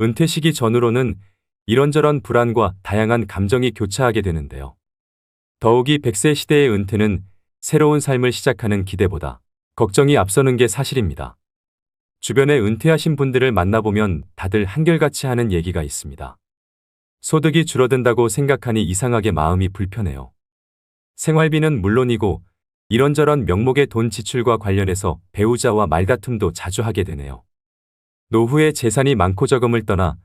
은퇴 시기 전후로는 이런저런 불안과 다양한 감정이 교차하게 되는데요. 더욱이 100세 시대의 은퇴는 새로운 삶을 시작하는 기대보다 걱정이 앞서는 게 사실입니다. 주변에 은퇴하신 분들을 만나보면 다들 한결같이 하는 얘기가 있습니다. 소득이 줄어든다고 생각하니 이상하게 마음이 불편해요. 생활비는 물론이고 이런저런 명목의 돈 지출과 관련해서 배우자와 말다툼도 자주 하게 되네요. 노후에 재산이 많고 적음을 떠나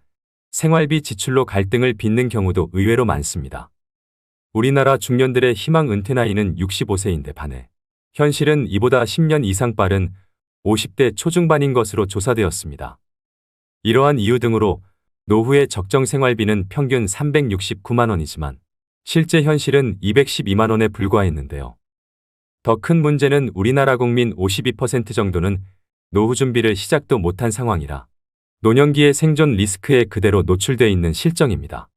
생활비 지출로 갈등을 빚는 경우도 의외로 많습니다. 우리나라 중년들의 희망 은퇴 나이는 65세인데 반해 현실은 이보다 10년 이상 빠른 50대 초중반인 것으로 조사되었습니다. 이러한 이유 등으로 노후의 적정 생활비는 평균 369만 원이지만 실제 현실은 212만 원에 불과했는데요. 더 큰 문제는 우리나라 국민 52% 정도는 노후 준비를 시작도 못한 상황이라 노년기의 생존 리스크에 그대로 노출돼 있는 실정입니다.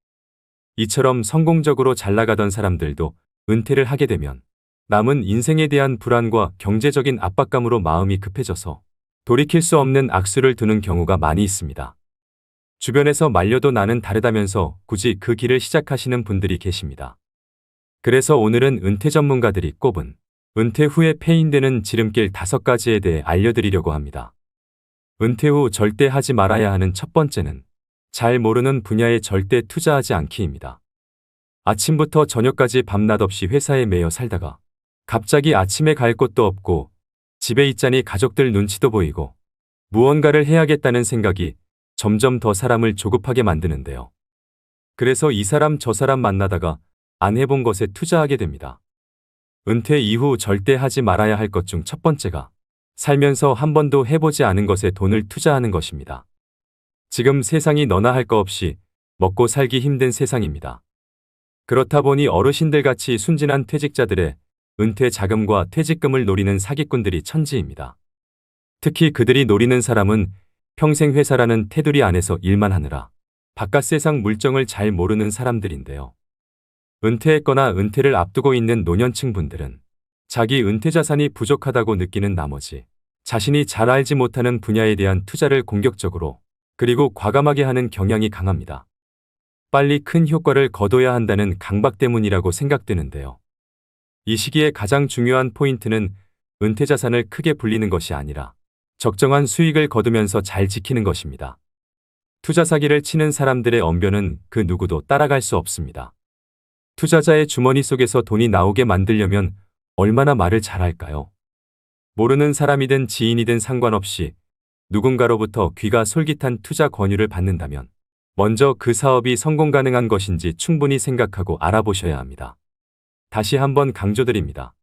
이처럼 성공적으로 잘 나가던 사람들도 은퇴를 하게 되면 남은 인생에 대한 불안과 경제적인 압박감으로 마음이 급해져서 돌이킬 수 없는 악수를 두는 경우가 많이 있습니다. 주변에서 말려도 나는 다르다면서 굳이 그 길을 시작하시는 분들이 계십니다. 그래서 오늘은 은퇴 전문가들이 꼽은 은퇴 후에 패인되는 지름길 5가지에 대해 알려드리려고 합니다. 은퇴 후 절대 하지 말아야 하는 첫 번째는 잘 모르는 분야에 절대 투자하지 않기입니다. 아침부터 저녁까지 밤낮 없이 회사에 매여 살다가 갑자기 아침에 갈 곳도 없고 집에 있자니 가족들 눈치도 보이고 무언가를 해야겠다는 생각이 점점 더 사람을 조급하게 만드는데요. 그래서 이 사람 저 사람 만나다가 안 해본 것에 투자하게 됩니다. 은퇴 이후 절대 하지 말아야 할 것 중 첫 번째가 살면서 한 번도 해보지 않은 것에 돈을 투자하는 것입니다. 지금 세상이 너나 할 거 없이 먹고 살기 힘든 세상입니다. 그렇다 보니 어르신들 같이 순진한 퇴직자들의 은퇴 자금과 퇴직금을 노리는 사기꾼들이 천지입니다. 특히 그들이 노리는 사람은 평생 회사라는 테두리 안에서 일만 하느라 바깥 세상 물정을 잘 모르는 사람들인데요. 은퇴했거나 은퇴를 앞두고 있는 노년층 분들은 자기 은퇴 자산이 부족하다고 느끼는 나머지 자신이 잘 알지 못하는 분야에 대한 투자를 공격적으로 그리고 과감하게 하는 경향이 강합니다. 빨리 큰 효과를 거둬야 한다는 강박 때문이라고 생각되는데요. 이 시기에 가장 중요한 포인트는 은퇴 자산을 크게 불리는 것이 아니라 적정한 수익을 거두면서 잘 지키는 것입니다. 투자 사기를 치는 사람들의 언변은 그 누구도 따라갈 수 없습니다. 투자자의 주머니 속에서 돈이 나오게 만들려면 얼마나 말을 잘할까요? 모르는 사람이든 지인이든 상관없이 누군가로부터 귀가 솔깃한 투자 권유를 받는다면 먼저 그 사업이 성공 가능한 것인지 충분히 생각하고 알아보셔야 합니다. 다시 한번 강조드립니다.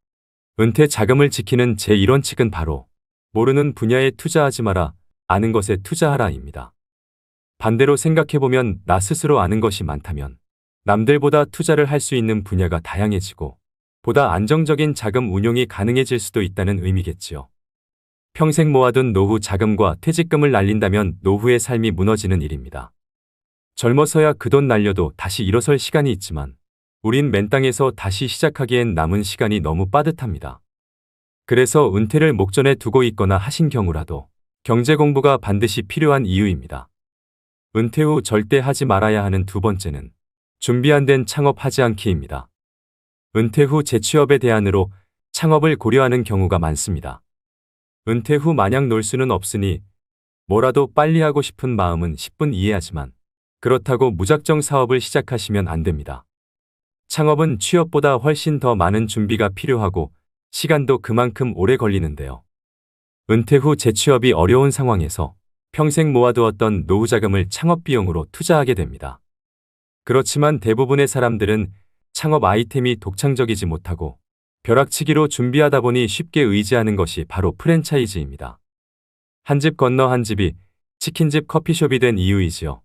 은퇴 자금을 지키는 제1원칙은 바로 모르는 분야에 투자하지 마라, 아는 것에 투자하라입니다. 반대로 생각해보면 나 스스로 아는 것이 많다면 남들보다 투자를 할 수 있는 분야가 다양해지고 보다 안정적인 자금 운용이 가능해질 수도 있다는 의미겠지요. 평생 모아둔 노후 자금과 퇴직금을 날린다면 노후의 삶이 무너지는 일입니다. 젊어서야 그 돈 날려도 다시 일어설 시간이 있지만 우린 맨 땅에서 다시 시작하기엔 남은 시간이 너무 빠듯합니다. 그래서 은퇴를 목전에 두고 있거나 하신 경우라도 경제 공부가 반드시 필요한 이유입니다. 은퇴 후 절대 하지 말아야 하는 두 번째는 준비 안 된 창업하지 않기입니다. 은퇴 후 재취업의 대안으로 창업을 고려하는 경우가 많습니다. 은퇴 후 마냥 놀 수는 없으니 뭐라도 빨리 하고 싶은 마음은 10분 이해하지만 그렇다고 무작정 사업을 시작하시면 안 됩니다. 창업은 취업보다 훨씬 더 많은 준비가 필요하고 시간도 그만큼 오래 걸리는데요. 은퇴 후 재취업이 어려운 상황에서 평생 모아두었던 노후 자금을 창업 비용으로 투자하게 됩니다. 그렇지만 대부분의 사람들은 창업 아이템이 독창적이지 못하고 벼락치기로 준비하다 보니 쉽게 의지하는 것이 바로 프랜차이즈입니다. 한 집 건너 한 집이 치킨집 커피숍이 된 이유이지요.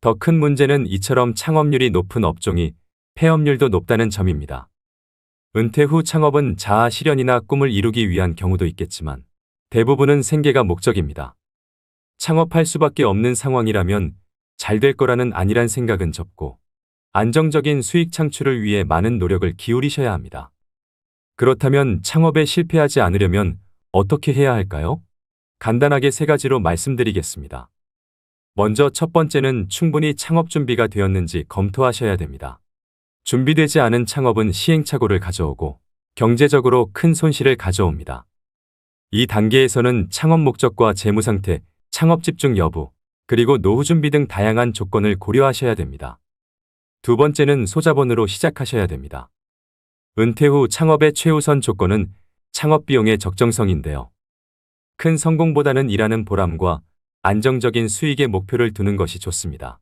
더 큰 문제는 이처럼 창업률이 높은 업종이 폐업률도 높다는 점입니다. 은퇴 후 창업은 자아 실현이나 꿈을 이루기 위한 경우도 있겠지만 대부분은 생계가 목적입니다. 창업할 수밖에 없는 상황이라면 잘 될 거라는 안일한 생각은 접고 안정적인 수익 창출을 위해 많은 노력을 기울이셔야 합니다. 그렇다면 창업에 실패하지 않으려면 어떻게 해야 할까요? 간단하게 3가지로 말씀드리겠습니다. 먼저 첫 번째는 충분히 창업 준비가 되었는지 검토하셔야 됩니다. 준비되지 않은 창업은 시행착오를 가져오고 경제적으로 큰 손실을 가져옵니다. 이 단계에서는 창업 목적과 재무 상태, 창업 집중 여부, 그리고 노후 준비 등 다양한 조건을 고려하셔야 됩니다. 두 번째는 소자본으로 시작하셔야 됩니다. 은퇴 후 창업의 최우선 조건은 창업 비용의 적정성인데요. 큰 성공보다는 일하는 보람과 안정적인 수익의 목표를 두는 것이 좋습니다.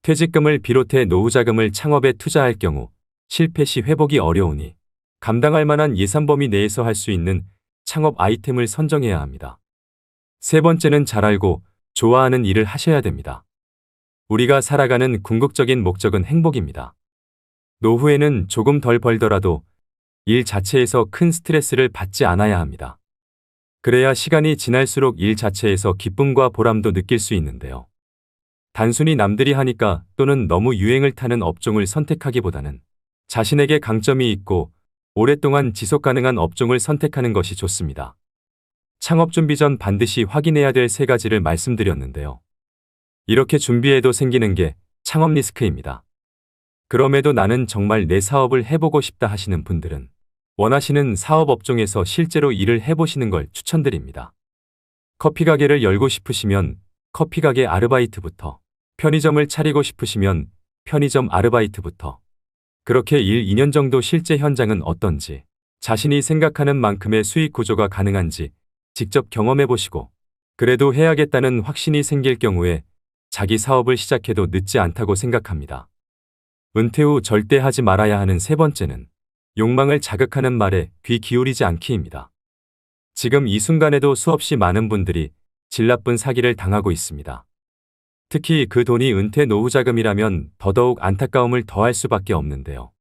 퇴직금을 비롯해 노후 자금을 창업에 투자할 경우 실패 시 회복이 어려우니 감당할 만한 예산 범위 내에서 할 수 있는 창업 아이템을 선정해야 합니다. 세 번째는 잘 알고 좋아하는 일을 하셔야 됩니다. 우리가 살아가는 궁극적인 목적은 행복입니다. 노후에는 조금 덜 벌더라도 일 자체에서 큰 스트레스를 받지 않아야 합니다. 그래야 시간이 지날수록 일 자체에서 기쁨과 보람도 느낄 수 있는데요. 단순히 남들이 하니까 또는 너무 유행을 타는 업종을 선택하기보다는 자신에게 강점이 있고 오랫동안 지속 가능한 업종을 선택하는 것이 좋습니다. 창업 준비 전 반드시 확인해야 될 세 가지를 말씀드렸는데요. 이렇게 준비해도 생기는 게 창업 리스크입니다. 그럼에도 나는 정말 내 사업을 해보고 싶다 하시는 분들은 원하시는 사업 업종에서 실제로 일을 해보시는 걸 추천드립니다. 커피 가게를 열고 싶으시면 커피 가게 아르바이트부터, 편의점을 차리고 싶으시면 편의점 아르바이트부터, 그렇게 1, 2년 정도 실제 현장은 어떤지, 자신이 생각하는 만큼의 수익 구조가 가능한지 직접 경험해 보시고, 그래도 해야겠다는 확신이 생길 경우에 자기 사업을 시작해도 늦지 않다고 생각합니다. 은퇴 후 절대 하지 말아야 하는 세 번째는 욕망을 자극하는 말에 귀 기울이지 않기입니다. 지금 이 순간에도 수없이 많은 분들이 질 나쁜 사기를 당하고 있습니다. 특히 그 돈이 은퇴 노후 자금이라면 더더욱 안타까움을 더할 수밖에 없는데요.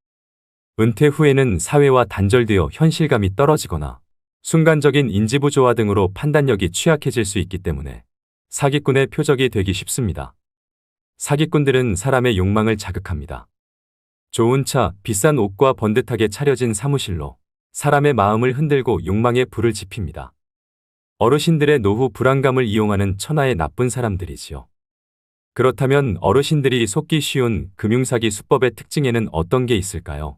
은퇴 후에는 사회와 단절되어 현실감이 떨어지거나 순간적인 인지부조화 등으로 판단력이 취약해질 수 있기 때문에 사기꾼의 표적이 되기 쉽습니다. 사기꾼들은 사람의 욕망을 자극합니다. 좋은 차, 비싼 옷과 번듯하게 차려진 사무실로 사람의 마음을 흔들고 욕망에 불을 지핍니다. 어르신들의 노후 불안감을 이용하는 천하의 나쁜 사람들이지요. 그렇다면 어르신들이 속기 쉬운 금융사기 수법의 특징에는 어떤 게 있을까요?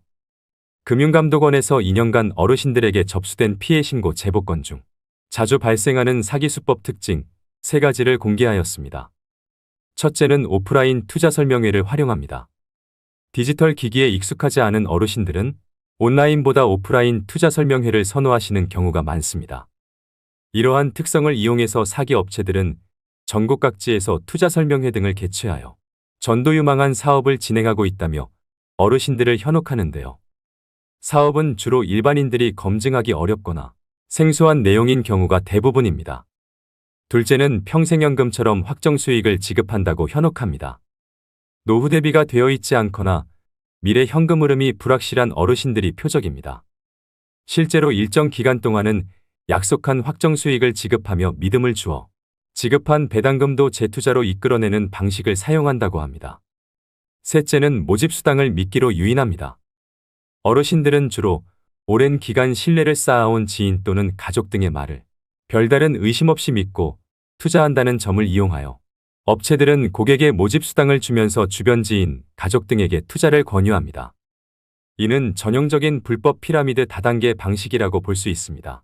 금융감독원에서 2년간 어르신들에게 접수된 피해 신고 제보건 중 자주 발생하는 사기 수법 특징 3가지를 공개하였습니다. 첫째는 오프라인 투자 설명회를 활용합니다. 디지털 기기에 익숙하지 않은 어르신들은 온라인보다 오프라인 투자 설명회를 선호하시는 경우가 많습니다. 이러한 특성을 이용해서 사기 업체들은 전국 각지에서 투자 설명회 등을 개최하여 전도유망한 사업을 진행하고 있다며 어르신들을 현혹하는데요. 사업은 주로 일반인들이 검증하기 어렵거나 생소한 내용인 경우가 대부분입니다. 둘째는 평생연금처럼 확정 수익을 지급한다고 현혹합니다. 노후 대비가 되어 있지 않거나 미래 현금 흐름이 불확실한 어르신들이 표적입니다. 실제로 일정 기간 동안은 약속한 확정 수익을 지급하며 믿음을 주어 지급한 배당금도 재투자로 이끌어내는 방식을 사용한다고 합니다. 셋째는 모집수당을 미끼로 유인합니다. 어르신들은 주로 오랜 기간 신뢰를 쌓아온 지인 또는 가족 등의 말을 별다른 의심 없이 믿고 투자한다는 점을 이용하여 업체들은 고객에 모집수당을 주면서 주변 지인, 가족 등에게 투자를 권유합니다. 이는 전형적인 불법 피라미드 다단계 방식이라고 볼 수 있습니다.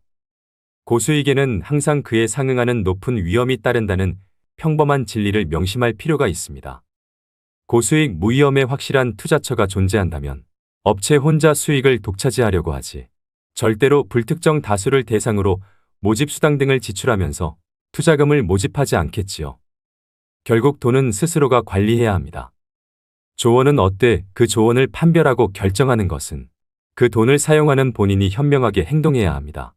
고수익에는 항상 그에 상응하는 높은 위험이 따른다는 평범한 진리를 명심할 필요가 있습니다. 고수익 무위험의 확실한 투자처가 존재한다면 업체 혼자 수익을 독차지하려고 하지 절대로 불특정 다수를 대상으로 모집수당 등을 지출하면서 투자금을 모집하지 않겠지요. 결국 돈은 스스로가 관리해야 합니다. 조언은 어때 그 조언을 판별하고 결정하는 것은 그 돈을 사용하는 본인이 현명하게 행동해야 합니다.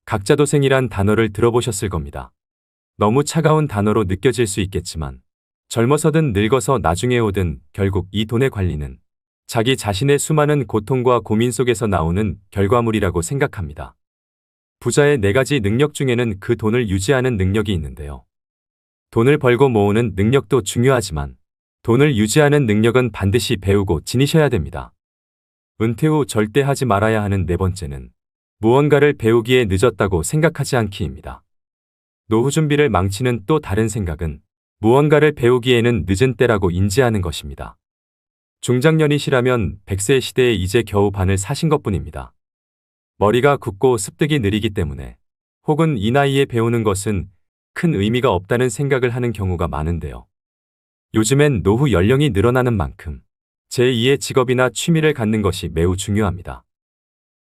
각자도생이란 단어를 들어보셨을 겁니다. 너무 차가운 단어로 느껴질 수 있겠지만 젊어서든 늙어서 나중에 오든 결국 이 돈의 관리는 자기 자신의 수많은 고통과 고민 속에서 나오는 결과물이라고 생각합니다. 부자의 4가지 능력 중에는 그 돈을 유지하는 능력이 있는데요. 돈을 벌고 모으는 능력도 중요하지만 돈을 유지하는 능력은 반드시 배우고 지니셔야 됩니다. 은퇴 후 절대 하지 말아야 하는 4번째는 무언가를 배우기에 늦었다고 생각하지 않기입니다. 노후 준비를 망치는 또 다른 생각은 무언가를 배우기에는 늦은 때라고 인지하는 것입니다. 중장년이시라면 100세 시대에 이제 겨우 반을 사신 것뿐입니다. 머리가 굳고 습득이 느리기 때문에 혹은 이 나이에 배우는 것은 큰 의미가 없다는 생각을 하는 경우가 많은데요. 요즘엔 노후 연령이 늘어나는 만큼 제2의 직업이나 취미를 갖는 것이 매우 중요합니다.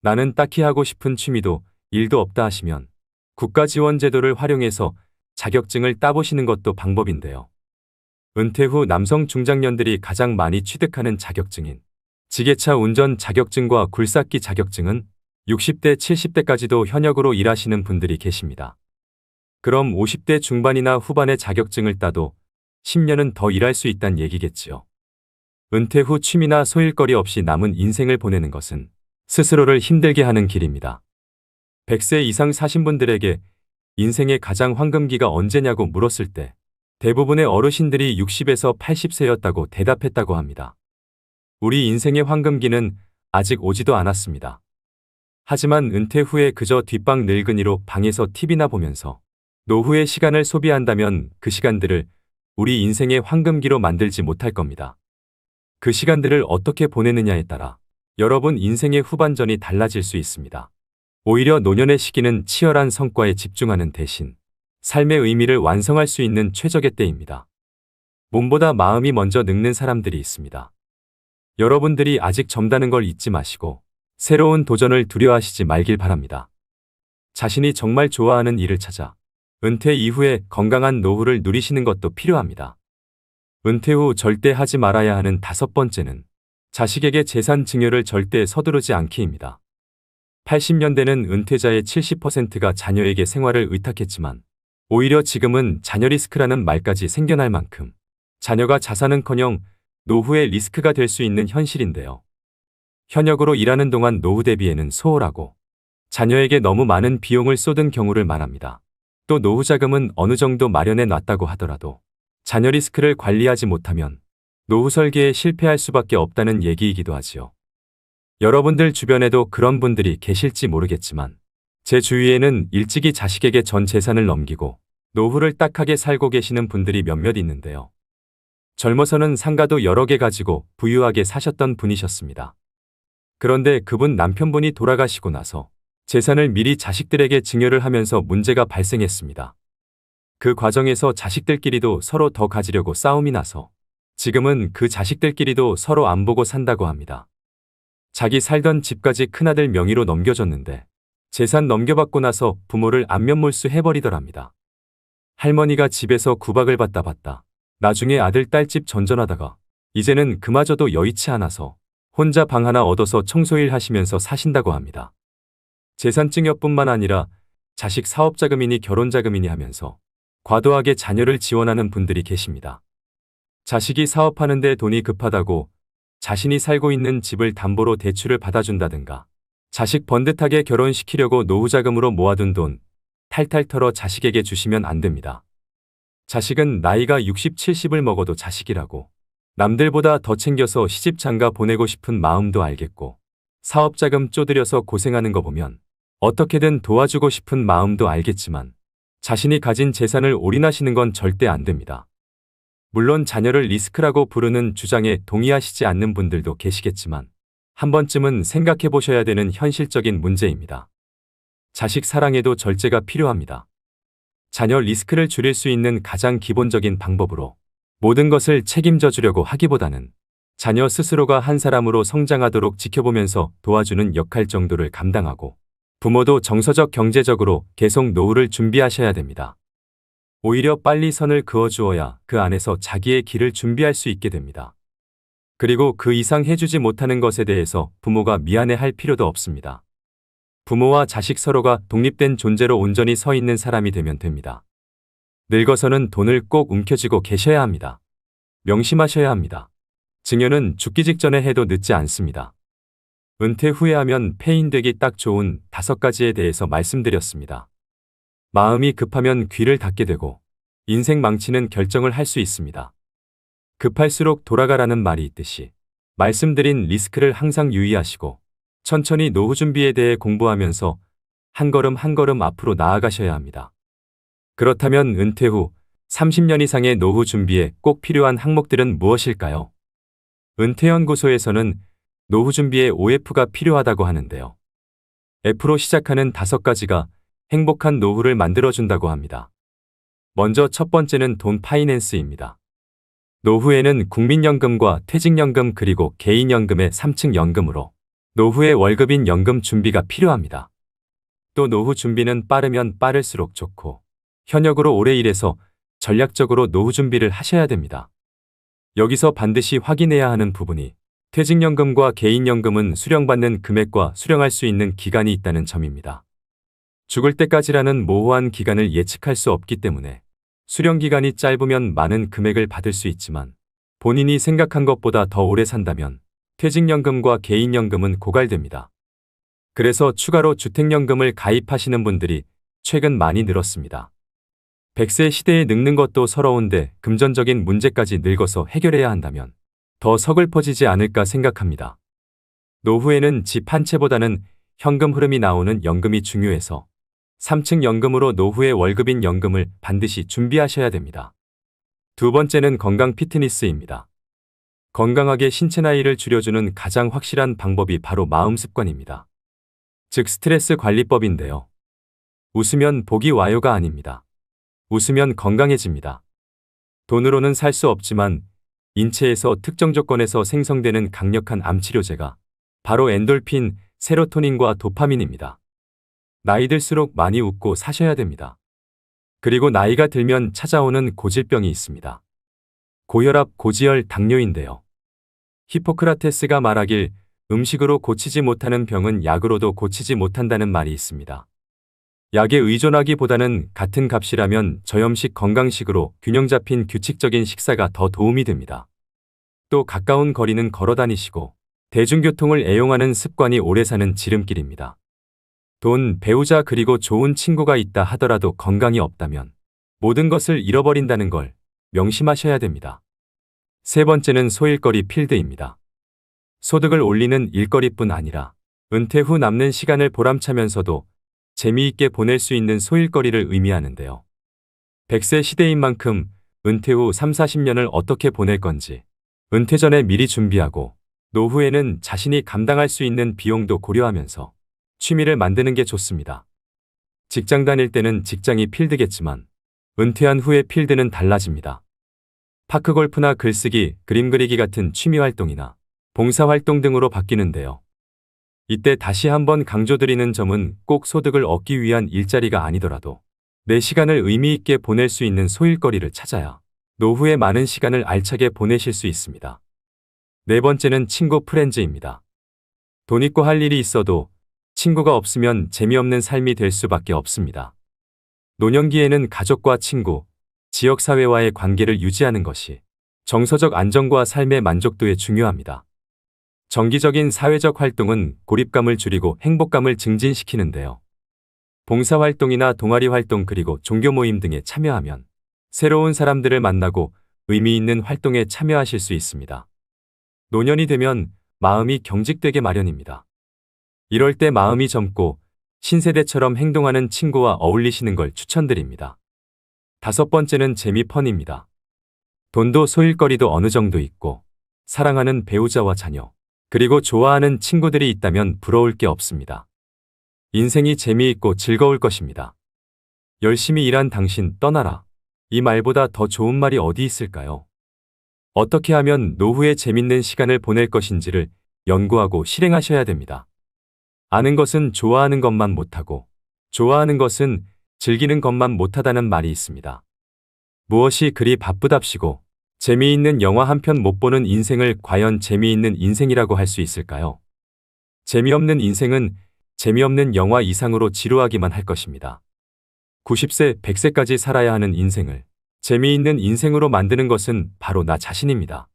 나는 딱히 하고 싶은 취미도 일도 없다 하시면 국가지원제도를 활용해서 자격증을 따보시는 것도 방법인데요. 은퇴 후 남성 중장년들이 가장 많이 취득하는 자격증인 지게차 운전 자격증과 굴삭기 자격증은 60대, 70대까지도 현역으로 일하시는 분들이 계십니다. 그럼 50대 중반이나 후반의 자격증을 따도 10년은 더 일할 수 있다는 얘기겠지요. 은퇴 후 취미나 소일거리 없이 남은 인생을 보내는 것은 스스로를 힘들게 하는 길입니다. 100세 이상 사신 분들에게 인생의 가장 황금기가 언제냐고 물었을 때 대부분의 어르신들이 60에서 80세였다고 대답했다고 합니다. 우리 인생의 황금기는 아직 오지도 않았습니다. 하지만 은퇴 후에 그저 뒷방 늙은이로 방에서 TV나 보면서 노후의 시간을 소비한다면 그 시간들을 우리 인생의 황금기로 만들지 못할 겁니다. 그 시간들을 어떻게 보내느냐에 따라 여러분 인생의 후반전이 달라질 수 있습니다. 오히려 노년의 시기는 치열한 성과에 집중하는 대신 삶의 의미를 완성할 수 있는 최적의 때입니다. 몸보다 마음이 먼저 늙는 사람들이 있습니다. 여러분들이 아직 젊다는 걸 잊지 마시고 새로운 도전을 두려워하시지 말길 바랍니다. 자신이 정말 좋아하는 일을 찾아 은퇴 이후에 건강한 노후를 누리시는 것도 필요합니다. 은퇴 후 절대 하지 말아야 하는 5번째는 자식에게 재산 증여를 절대 서두르지 않기입니다. 80년대는 은퇴자의 70%가 자녀에게 생활을 의탁했지만 오히려 지금은 자녀 리스크라는 말까지 생겨날 만큼 자녀가 자산은커녕 노후의 리스크가 될 수 있는 현실인데요. 현역으로 일하는 동안 노후 대비에는 소홀하고 자녀에게 너무 많은 비용을 쏟은 경우를 말합니다. 또 노후 자금은 어느 정도 마련해 놨다고 하더라도 자녀 리스크를 관리하지 못하면 노후 설계에 실패할 수밖에 없다는 얘기이기도 하지요. 여러분들 주변에도 그런 분들이 계실지 모르겠지만 제 주위에는 일찍이 자식에게 전 재산을 넘기고 노후를 딱하게 살고 계시는 분들이 몇몇 있는데요. 젊어서는 상가도 여러 개 가지고 부유하게 사셨던 분이셨습니다. 그런데 그분 남편분이 돌아가시고 나서 재산을 미리 자식들에게 증여를 하면서 문제가 발생했습니다. 그 과정에서 자식들끼리도 서로 더 가지려고 싸움이 나서 지금은 그 자식들끼리도 서로 안 보고 산다고 합니다. 자기 살던 집까지 큰아들 명의로 넘겨줬는데 재산 넘겨받고 나서 부모를 안면몰수 해버리더랍니다. 할머니가 집에서 구박을 받다 봤다. 나중에 아들 딸집 전전하다가 이제는 그마저도 여의치 않아서 혼자 방 하나 얻어서 청소일 하시면서 사신다고 합니다. 재산 증여뿐만 아니라 자식 사업자금이니 결혼자금이니 하면서 과도하게 자녀를 지원하는 분들이 계십니다. 자식이 사업하는데 돈이 급하다고 자신이 살고 있는 집을 담보로 대출을 받아준다든가 자식 번듯하게 결혼시키려고 노후자금으로 모아둔 돈 탈탈 털어 자식에게 주시면 안 됩니다. 자식은 나이가 60, 70을 먹어도 자식이라고 남들보다 더 챙겨서 시집 장가 보내고 싶은 마음도 알겠고 사업자금 쪼들여서 고생하는 거 보면 어떻게든 도와주고 싶은 마음도 알겠지만 자신이 가진 재산을 올인하시는 건 절대 안 됩니다. 물론 자녀를 리스크라고 부르는 주장에 동의하시지 않는 분들도 계시겠지만 한 번쯤은 생각해 보셔야 되는 현실적인 문제입니다. 자식 사랑에도 절제가 필요합니다. 자녀 리스크를 줄일 수 있는 가장 기본적인 방법으로 모든 것을 책임져 주려고 하기보다는 자녀 스스로가 한 사람으로 성장하도록 지켜보면서 도와주는 역할 정도를 감당하고 부모도 정서적 경제적으로 계속 노후를 준비하셔야 됩니다. 오히려 빨리 선을 그어주어야 그 안에서 자기의 길을 준비할 수 있게 됩니다. 그리고 그 이상 해주지 못하는 것에 대해서 부모가 미안해할 필요도 없습니다. 부모와 자식 서로가 독립된 존재로 온전히 서 있는 사람이 되면 됩니다. 늙어서는 돈을 꼭 움켜쥐고 계셔야 합니다. 명심하셔야 합니다. 증여는 죽기 직전에 해도 늦지 않습니다. 은퇴 후에 하면 폐인되기 딱 좋은 5가지에 대해서 말씀드렸습니다. 마음이 급하면 귀를 닫게 되고 인생 망치는 결정을 할 수 있습니다. 급할수록 돌아가라는 말이 있듯이 말씀드린 리스크를 항상 유의하시고 천천히 노후 준비에 대해 공부하면서 한 걸음 한 걸음 앞으로 나아가셔야 합니다. 그렇다면 은퇴 후 30년 이상의 노후 준비에 꼭 필요한 항목들은 무엇일까요? 은퇴연구소에서는 노후 준비에 OF가 필요하다고 하는데요. F로 시작하는 5가지가 행복한 노후를 만들어준다고 합니다. 먼저 첫 번째는 돈 파이낸스입니다. 노후에는 국민연금과 퇴직연금 그리고 개인연금의 3층 연금으로 노후의 월급인 연금 준비가 필요합니다. 또 노후 준비는 빠르면 빠를수록 좋고 현역으로 오래 일해서 전략적으로 노후 준비를 하셔야 됩니다. 여기서 반드시 확인해야 하는 부분이 퇴직연금과 개인연금은 수령받는 금액과 수령할 수 있는 기간이 있다는 점입니다. 죽을 때까지라는 모호한 기간을 예측할 수 없기 때문에 수령 기간이 짧으면 많은 금액을 받을 수 있지만 본인이 생각한 것보다 더 오래 산다면 퇴직연금과 개인연금은 고갈됩니다. 그래서 추가로 주택연금을 가입하시는 분들이 최근 많이 늘었습니다. 100세 시대에 늙는 것도 서러운데 금전적인 문제까지 늙어서 해결해야 한다면 더 서글퍼지지 않을까 생각합니다. 노후에는 집 한 채보다는 현금 흐름이 나오는 연금이 중요해서 3층 연금으로 노후의 월급인 연금을 반드시 준비하셔야 됩니다. 두 번째는 건강 피트니스입니다. 건강하게 신체 나이를 줄여주는 가장 확실한 방법이 바로 마음 습관입니다. 즉 스트레스 관리법인데요. 웃으면 복이 와요가 아닙니다. 웃으면 건강해집니다. 돈으로는 살 수 없지만 인체에서 특정 조건에서 생성되는 강력한 암치료제가 바로 엔돌핀, 세로토닌과 도파민입니다. 나이 들수록 많이 웃고 사셔야 됩니다. 그리고 나이가 들면 찾아오는 고질병이 있습니다. 고혈압, 고지혈, 당뇨인데요. 히포크라테스가 말하길 음식으로 고치지 못하는 병은 약으로도 고치지 못한다는 말이 있습니다. 약에 의존하기보다는 같은 값이라면 저염식 건강식으로 균형 잡힌 규칙적인 식사가 더 도움이 됩니다. 또 가까운 거리는 걸어 다니시고 대중교통을 애용하는 습관이 오래 사는 지름길입니다. 돈, 배우자 그리고 좋은 친구가 있다 하더라도 건강이 없다면 모든 것을 잃어버린다는 걸 명심하셔야 됩니다. 세 번째는 소일거리 필드입니다. 소득을 올리는 일거리뿐 아니라 은퇴 후 남는 시간을 보람차면서도 재미있게 보낼 수 있는 소일거리를 의미하는데요. 100세 시대인 만큼 은퇴 후 3, 40년을 어떻게 보낼 건지 은퇴 전에 미리 준비하고 노후에는 자신이 감당할 수 있는 비용도 고려하면서 취미를 만드는 게 좋습니다. 직장 다닐 때는 직장이 필드겠지만 은퇴한 후의 필드는 달라집니다. 파크골프나 글쓰기, 그림 그리기 같은 취미 활동이나 봉사활동 등으로 바뀌는데요. 이때 다시 한번 강조드리는 점은 꼭 소득을 얻기 위한 일자리가 아니더라도 내 시간을 의미 있게 보낼 수 있는 소일거리를 찾아야 노후에 많은 시간을 알차게 보내실 수 있습니다. 네 번째는 친구 프렌즈입니다. 돈 있고 할 일이 있어도 친구가 없으면 재미없는 삶이 될 수밖에 없습니다. 노년기에는 가족과 친구, 지역사회와의 관계를 유지하는 것이 정서적 안정과 삶의 만족도에 중요합니다. 정기적인 사회적 활동은 고립감을 줄이고 행복감을 증진시키는데요. 봉사활동이나 동아리 활동 그리고 종교 모임 등에 참여하면 새로운 사람들을 만나고 의미 있는 활동에 참여하실 수 있습니다. 노년이 되면 마음이 경직되게 마련입니다. 이럴 때 마음이 젊고 신세대처럼 행동하는 친구와 어울리시는 걸 추천드립니다. 다섯 번째는 재미펀입니다. 돈도 소일거리도 어느 정도 있고 사랑하는 배우자와 자녀, 그리고 좋아하는 친구들이 있다면 부러울 게 없습니다. 인생이 재미있고 즐거울 것입니다. 열심히 일한 당신 떠나라. 이 말보다 더 좋은 말이 어디 있을까요? 어떻게 하면 노후에 재밌는 시간을 보낼 것인지를 연구하고 실행하셔야 됩니다. 아는 것은 좋아하는 것만 못하고 좋아하는 것은 즐기는 것만 못하다는 말이 있습니다. 무엇이 그리 바쁘답시고 재미있는 영화 한 편 못 보는 인생을 과연 재미있는 인생이라고 할 수 있을까요? 재미없는 인생은 재미없는 영화 이상으로 지루하기만 할 것입니다. 90세, 100세까지 살아야 하는 인생을 재미있는 인생으로 만드는 것은 바로 나 자신입니다.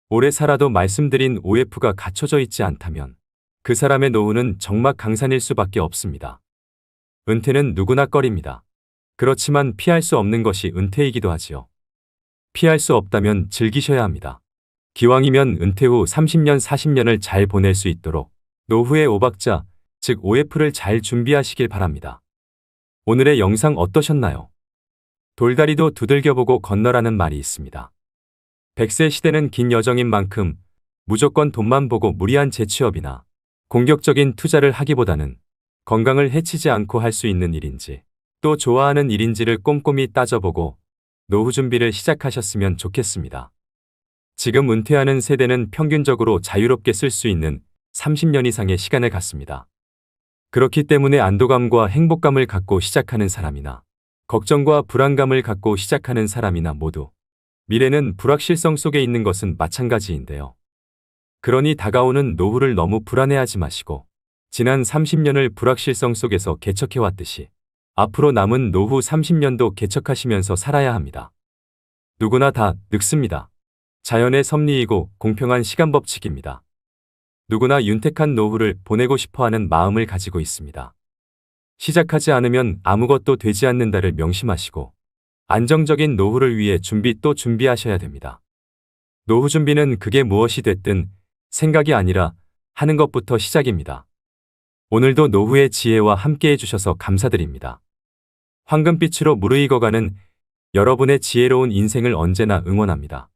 오래 살아도 말씀드린 OF가 갖춰져 있지 않다면 그 사람의 노후는 적막강산일 수밖에 없습니다. 은퇴는 누구나 꺼립니다. 그렇지만 피할 수 없는 것이 은퇴이기도 하지요. 피할 수 없다면 즐기셔야 합니다. 기왕이면 은퇴 후 30년, 40년을 잘 보낼 수 있도록 노후의 5박자, 즉 OF를 잘 준비하시길 바랍니다. 오늘의 영상 어떠셨나요? 돌다리도 두들겨보고 건너라는 말이 있습니다. 100세 시대는 긴 여정인 만큼 무조건 돈만 보고 무리한 재취업이나 공격적인 투자를 하기보다는 건강을 해치지 않고 할 수 있는 일인지 또 좋아하는 일인지를 꼼꼼히 따져보고 노후 준비를 시작하셨으면 좋겠습니다. 지금 은퇴하는 세대는 평균적으로 자유롭게 쓸 수 있는 30년 이상의 시간을 갖습니다. 그렇기 때문에 안도감과 행복감을 갖고 시작하는 사람이나 걱정과 불안감을 갖고 시작하는 사람이나 모두 미래는 불확실성 속에 있는 것은 마찬가지인데요. 그러니 다가오는 노후를 너무 불안해하지 마시고 지난 30년을 불확실성 속에서 개척해왔듯이 앞으로 남은 노후 30년도 개척하시면서 살아야 합니다. 누구나 다 늙습니다. 자연의 섭리이고 공평한 시간 법칙입니다. 누구나 윤택한 노후를 보내고 싶어하는 마음을 가지고 있습니다. 시작하지 않으면 아무것도 되지 않는다를 명심하시고 안정적인 노후를 위해 준비 또 준비하셔야 됩니다. 노후 준비는 그게 무엇이 됐든 생각이 아니라 하는 것부터 시작입니다. 오늘도 노후의 지혜와 함께 해주셔서 감사드립니다. 황금빛으로 무르익어가는 여러분의 지혜로운 인생을 언제나 응원합니다.